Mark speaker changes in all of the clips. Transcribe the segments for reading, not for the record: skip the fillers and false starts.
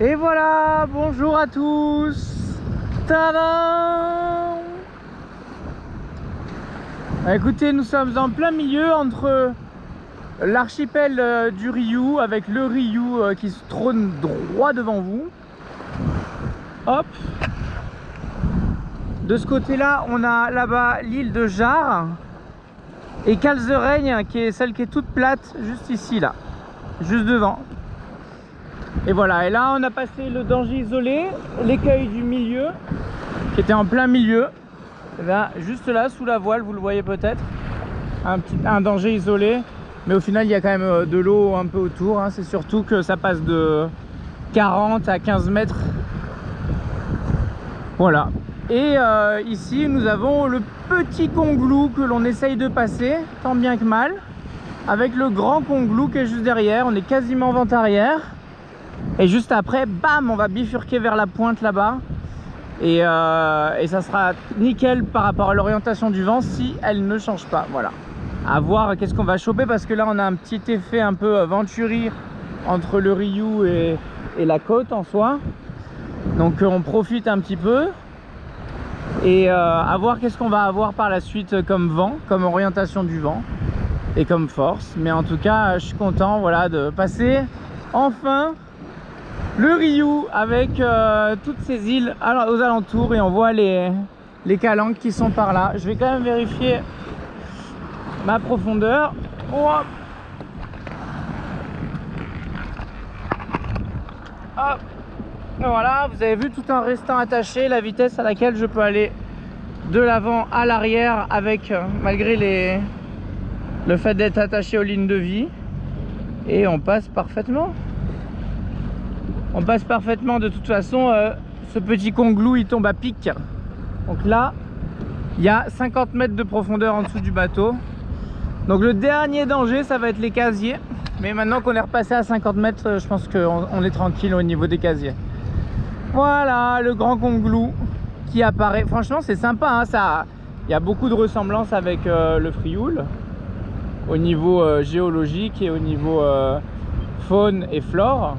Speaker 1: Et voilà, bonjour à tous. Tadam! Écoutez, nous sommes en plein milieu entre l'archipel du Ryū avec le Ryū qui se trône droit devant vous. Hop. De ce côté-là, on a là-bas l'île de Jar et Calzeregne qui est celle qui est toute plate juste ici là, juste devant. Et voilà, et là on a passé le danger isolé, l'écueil du milieu qui était en plein milieu. Et là, juste là sous la voile, vous le voyez peut-être, un danger isolé, mais au final il y a quand même de l'eau un peu autour, hein. C'est surtout que ça passe de 40 à 15 mètres. Voilà. Et ici nous avons le petit Conglou que l'on essaye de passer tant bien que mal, avec le grand Conglou qui est juste derrière. On est quasiment vent arrière et juste après bam, on va bifurquer vers la pointe là-bas et ça sera nickel par rapport à l'orientation du vent si elle ne change pas. Voilà, à voir qu'est-ce qu'on va choper, parce que là on a un petit effet un peu venturi entre le Ryū et la côte en soi, donc on profite un petit peu. Et à voir qu'est-ce qu'on va avoir par la suite comme vent, comme orientation du vent et comme force. Mais en tout cas, je suis content, voilà, de passer enfin le Ryū avec toutes ces îles aux alentours, et on voit les calanques qui sont par là. Je vais quand même vérifier ma profondeur. Hop. Hop. Voilà, vous avez vu, tout en restant attaché, la vitesse à laquelle je peux aller de l'avant à l'arrière avec malgré le fait d'être attaché aux lignes de vie, et on passe parfaitement. On passe parfaitement. De toute façon, ce petit Conglou il tombe à pic. Donc là, il y a 50 mètres de profondeur en dessous du bateau. Donc le dernier danger, ça va être les casiers. Mais maintenant qu'on est repassé à 50 mètres, je pense qu'on est tranquille au niveau des casiers. Voilà le grand Conglou qui apparaît. Franchement c'est sympa, hein, il y a beaucoup de ressemblances avec le Frioul au niveau géologique et au niveau faune et flore.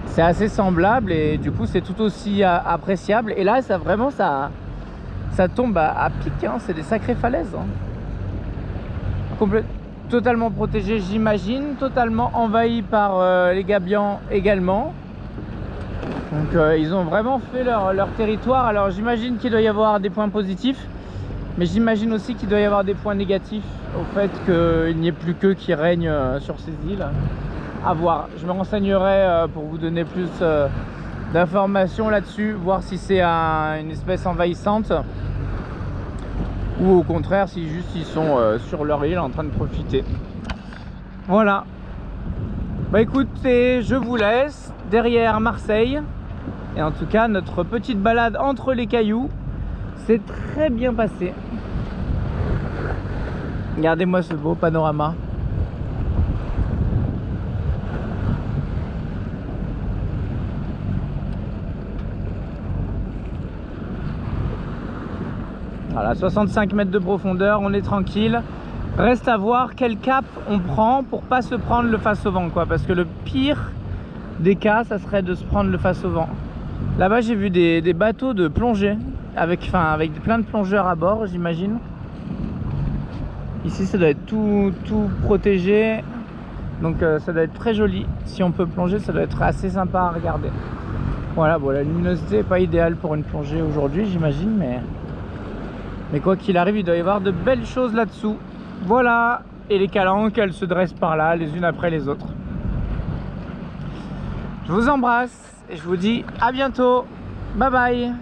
Speaker 1: C'est assez semblable et du coup c'est tout aussi appréciable. Et là ça vraiment ça tombe à pic, hein. C'est des sacrées falaises, hein. Totalement protégé, j'imagine, totalement envahi par les gabions également. Donc ils ont vraiment fait leur territoire. Alors j'imagine qu'il doit y avoir des points positifs, mais j'imagine aussi qu'il doit y avoir des points négatifs au fait qu'il n'y ait plus qu'eux qui règnent sur ces îles. À voir, je me renseignerai pour vous donner plus d'informations là-dessus, voir si c'est une espèce envahissante ou au contraire si juste ils sont sur leur île en train de profiter. Voilà, bah écoutez, je vous laisse derrière Marseille. Et en tout cas, notre petite balade entre les cailloux s'est très bien passée. Regardez-moi ce beau panorama. Voilà, 65 mètres de profondeur, on est tranquille. Reste à voir quel cap on prend pour pas se prendre le face au vent, quoi. Parce que le pire des cas, ça serait de se prendre le face au vent. Là-bas, j'ai vu des bateaux de plongée avec plein de plongeurs à bord, j'imagine. Ici, ça doit être tout protégé. Donc, ça doit être très joli. Si on peut plonger, ça doit être assez sympa à regarder. Voilà, bon, la luminosité n'est pas idéale pour une plongée aujourd'hui, j'imagine. Mais quoi qu'il arrive, il doit y avoir de belles choses là-dessous. Voilà. Et les calanques, elles se dressent par là, les unes après les autres. Je vous embrasse et je vous dis à bientôt. Bye bye.